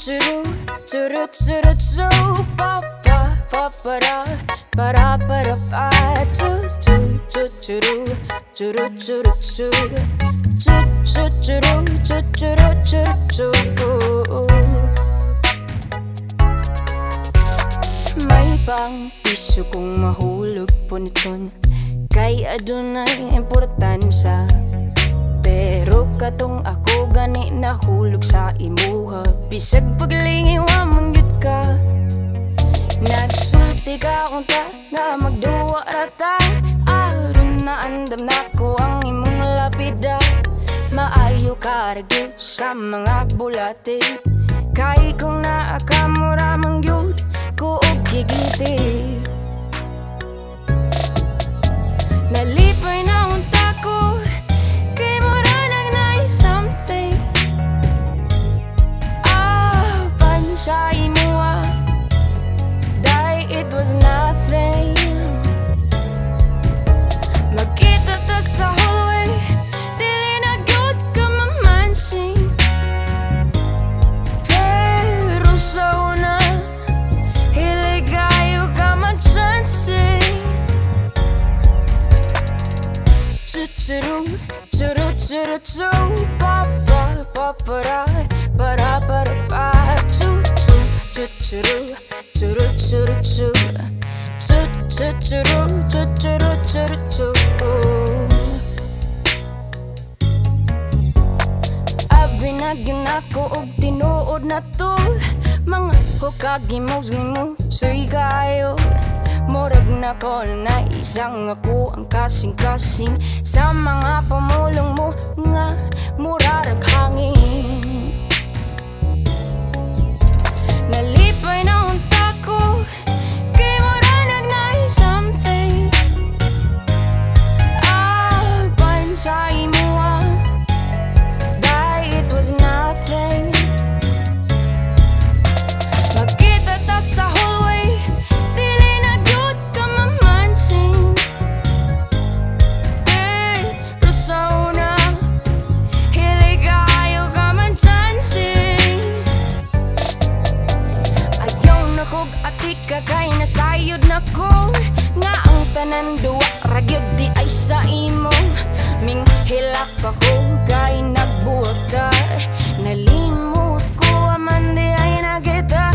Churu, churut, churut, chuu, pa pa pa para pa, chuu chuu chuu churu, churut, churut, chuu, chut chut churu, chut churut, churtchu. May pang piso kung mahulog puniton, kay adunay importansya. Pero katong ako gani nahulog sa imuha. Bisag paglingi waman gyud ka. Nagsulti ka unta nga magduwa rata. Arun na andam nako ang imong lapida. Maayo ka ragyo sa mga bulate. Kay kung naa ka mo ramang gyud ko og gigiti. Nalipay na unta ko kay mura nagnay something. Pansya imuha, dahil it was nothing. Magkita ta sa hallway, dili na gyud ka mamansing. Pero sa una, hilig kayo ka man-chancing. Churu, churut, churut, chuu, pa para pa, chuu chuu chut churu, churut, churut, chuu, chut chut churu, chut churut, churtchu. Abi na gyud ako og tinuod na to, mga hukagi Muslim mo suy kayo. Murag na ko na isang ako ang kasing-kasing sa mga pamulong mo nga murarag hangin. Nalipay na unta ko kay murarag na something. Pansya imuha, dahil it was nothing. Magkita ta sa hallway, kay nasayod na ko nga ang tanan duwa ragyod di ay sa imo. Minghilak pa ko kay nagbuta, nalimot ko aman di ay nagita.